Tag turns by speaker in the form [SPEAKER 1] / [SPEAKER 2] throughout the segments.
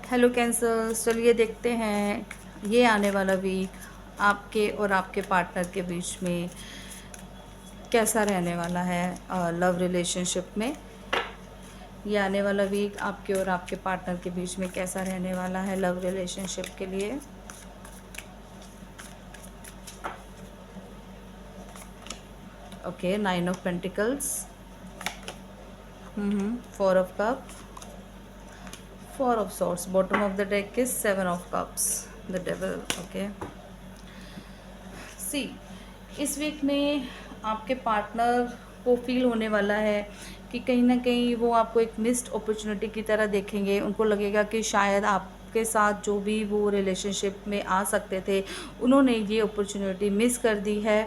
[SPEAKER 1] Hello cancer, चलिए देखते हैं ये आने वाला वीक आपके और आपके पार्टनर के बीच में कैसा रहने वाला है लव रिलेशनशिप में। ये आने वाला वीक आपके और आपके पार्टनर के बीच में कैसा रहने वाला है लव रिलेशनशिप के लिए। Okay, 9 of pentacles, 4 of cup, 4 of swords, bottom of the deck is 7 of cups, the devil. Okay, see इस वीक में आपके पार्टनर को फील होने वाला है कि कहीं ना कहीं वो आपको एक मिस्ड अपॉर्चुनिटी की तरह देखेंगे। उनको लगेगा कि शायद आपके साथ जो भी वो रिलेशनशिप में आ सकते थे उन्होंने ये अपॉर्चुनिटी मिस कर दी है।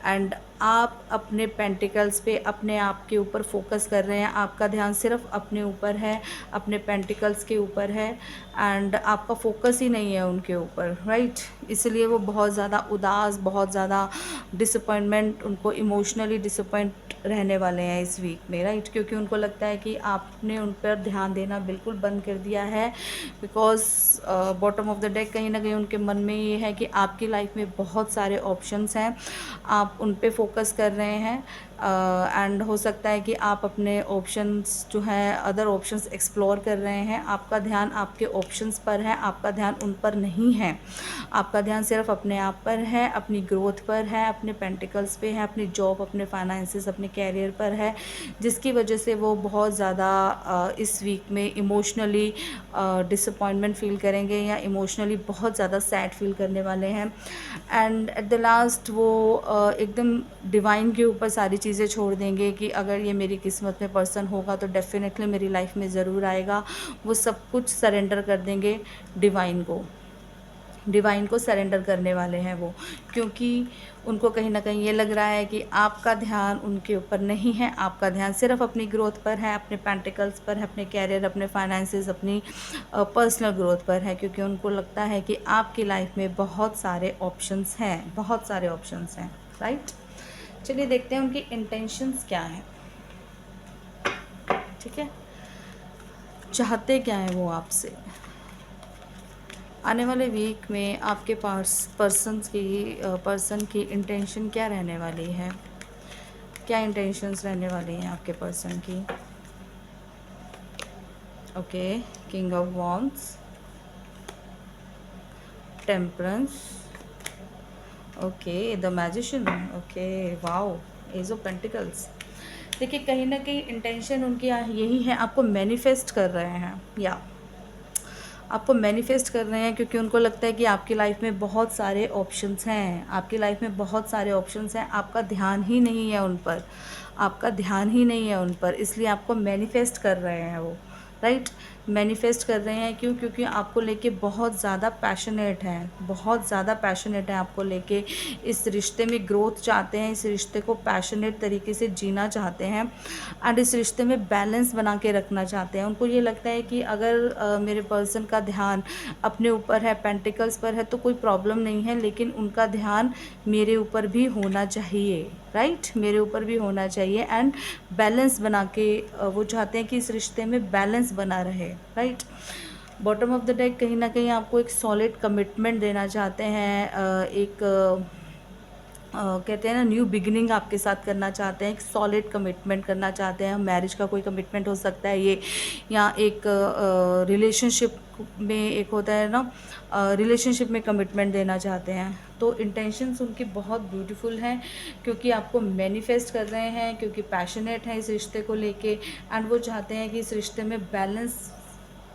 [SPEAKER 1] एंड आप अपने पेंटिकल्स पे अपने आप के ऊपर फोकस कर रहे हैं। आपका ध्यान सिर्फ अपने ऊपर है, अपने पेंटिकल्स के ऊपर है एंड आपका फोकस ही नहीं है उनके ऊपर, राइट। इसलिए वो बहुत ज़्यादा उदास, बहुत ज़्यादा डिसअपॉइंटमेंट, उनको इमोशनली डिसअपॉइंट रहने वाले हैं इस वीक में, राइट। क्योंकि उनको लगता है कि आपने उन पर ध्यान देना बिल्कुल बंद कर दिया है। Because bottom of the deck कहीं ना कहीं उनके मन में ये है कि आपकी लाइफ में बहुत सारे ऑप्शंस हैं, आप उन पे फोकस कर रहे हैं एंड हो सकता है कि आप अपने ऑप्शंस जो हैं अदर ऑप्शंस एक्सप्लोर कर रहे हैं। आपका ध्यान आपके ऑप्शंस पर है, आपका ध्यान उन पर नहीं है। आपका ध्यान सिर्फ अपने आप पर है, अपनी ग्रोथ पर है, अपने पेंटिकल्स पे है, अपनी जॉब, अपने फाइनेंसेस, अपने कैरियर पर है, जिसकी वजह से वो बहुत ज़्यादा इस वीक में इमोशनली डिसअपॉइंटमेंट फील करेंगे या इमोशनली बहुत ज़्यादा सैड फील करने वाले हैं। एंड एट द लास्ट वो एकदम डिवाइन के ऊपर सारी चीज़ें छोड़ देंगे कि अगर ये मेरी किस्मत में पर्सन होगा तो डेफिनेटली मेरी लाइफ में ज़रूर आएगा। वो सब कुछ सरेंडर कर देंगे डिवाइन को, डिवाइन को सरेंडर करने वाले हैं वो। क्योंकि उनको कहीं ना कहीं ये लग रहा है कि आपका ध्यान उनके ऊपर नहीं है, आपका ध्यान सिर्फ अपनी ग्रोथ पर है, अपने पेंटिकल्स पर है, अपने कैरियर, अपने फाइनेंसेस, अपनी पर्सनल ग्रोथ पर है। क्योंकि उनको लगता है कि आपकी लाइफ में बहुत सारे ऑप्शंस हैं, बहुत सारे ऑप्शंस हैं, राइट। चलिए देखते हैं उनकी इंटेंशंस क्या हैं। ठीक है, चाहते क्या है वो आपसे। आने वाले वीक में आपके पास पर्सन की इंटेंशन क्या रहने वाली है, क्या इंटेंशंस रहने वाली हैं आपके पर्सन की। Okay, king of wands, temperance, okay, the magician, okay, wow, ace of pentacles. देखिए कहीं ना कहीं इंटेंशन उनकी यही है, आपको मैनिफेस्ट कर रहे हैं या आपको मैनिफेस्ट कर रहे हैं। क्योंकि उनको लगता है कि आपकी लाइफ में बहुत सारे ऑप्शंस हैं, आपकी लाइफ में बहुत सारे ऑप्शंस हैं, आपका ध्यान ही नहीं है उन पर, आपका ध्यान ही नहीं है उन पर, इसलिए आपको मैनिफेस्ट कर रहे हैं वो, राइट। मैनिफेस्ट कर रहे हैं, क्यों? क्योंकि आपको लेके बहुत ज़्यादा पैशनेट हैं, बहुत ज़्यादा पैशनेट हैं आपको लेके। इस रिश्ते में ग्रोथ चाहते हैं, इस रिश्ते को पैशनेट तरीके से जीना चाहते हैं एंड इस रिश्ते में बैलेंस बना के रखना चाहते हैं। उनको ये लगता है कि अगर मेरे पर्सन का ध्यान अपने ऊपर है, पेंटिकल्स पर है, तो कोई प्रॉब्लम नहीं है, लेकिन उनका ध्यान मेरे ऊपर भी होना चाहिए, राइट, मेरे ऊपर भी होना चाहिए एंड बैलेंस बना के वो चाहते हैं कि इस रिश्ते में बैलेंस बना रहे, right. Bottom of the deck कहीं ना कहीं आपको एक सॉलिड कमिटमेंट देना चाहते हैं, एक कहते हैं ना न्यू बिगिनिंग आपके साथ करना चाहते हैं, एक सॉलिड कमिटमेंट करना चाहते हैं। मैरिज का कोई कमिटमेंट हो सकता है ये, या एक रिलेशनशिप में एक होता है ना, रिलेशनशिप में कमिटमेंट देना चाहते हैं। तो इंटेंशंस उनकी बहुत ब्यूटीफुल हैं, क्योंकि आपको मैनिफेस्ट कर रहे हैं, क्योंकि पैशनेट हैं इस रिश्ते को लेके एंड वो चाहते हैं कि इस रिश्ते में बैलेंस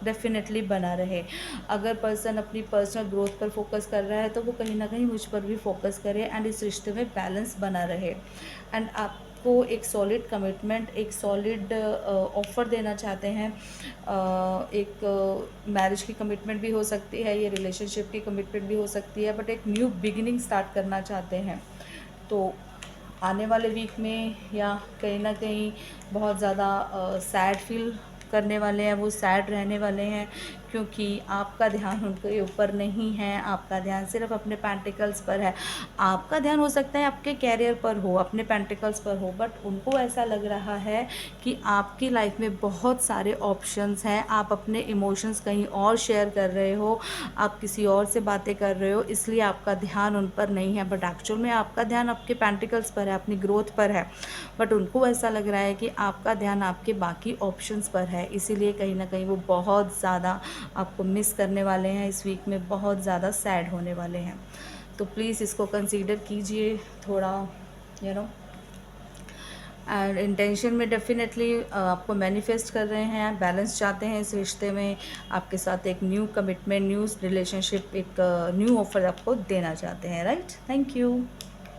[SPEAKER 1] डेफिनेटली बना रहे। अगर पर्सन अपनी पर्सनल ग्रोथ पर फोकस कर रहा है तो वो कहीं ना कहीं मुझ पर भी फोकस करे एंड इस रिश्ते में बैलेंस बना रहे। एंड आपको एक सॉलिड कमिटमेंट, एक सॉलिड ऑफ़र देना चाहते हैं। एक मैरिज की कमिटमेंट भी हो सकती है, ये रिलेशनशिप की कमिटमेंट भी हो सकती है, बट एक न्यू बिगिनिंग स्टार्ट करना चाहते हैं। तो आने वाले वीक में या कहीं ना कहीं बहुत ज़्यादा सैड फील करने वाले हैं, वो सैड रहने वाले हैं, क्योंकि आपका ध्यान उनके ऊपर नहीं है, आपका ध्यान सिर्फ अपने पेंटिकल्स पर है। आपका ध्यान हो सकता है आपके कैरियर पर हो, अपने पेंटिकल्स पर हो, बट उनको ऐसा लग रहा है कि आपकी लाइफ में बहुत सारे ऑप्शंस हैं, आप अपने इमोशंस कहीं और शेयर कर रहे हो, आप किसी और से बातें कर रहे हो, इसलिए आपका ध्यान उन पर नहीं है। बट एक्चुअल में आपका ध्यान आपके पेंटिकल्स पर है, अपनी ग्रोथ पर है, बट उनको ऐसा लग रहा है कि आपका ध्यान आपके बाकी ऑप्शंस पर है, इसीलिए कहीं ना कहीं वो बहुत ज़्यादा आपको मिस करने वाले हैं, इस वीक में बहुत ज़्यादा सैड होने वाले हैं। तो प्लीज़ इसको कंसीडर कीजिए थोड़ा, यू नो। एंड इंटेंशन में डेफिनेटली आपको मैनिफेस्ट कर रहे हैं, बैलेंस चाहते हैं इस रिश्ते में, आपके साथ एक न्यू कमिटमेंट, न्यू रिलेशनशिप, एक न्यू ऑफर आपको देना चाहते हैं, राइट। Thank you.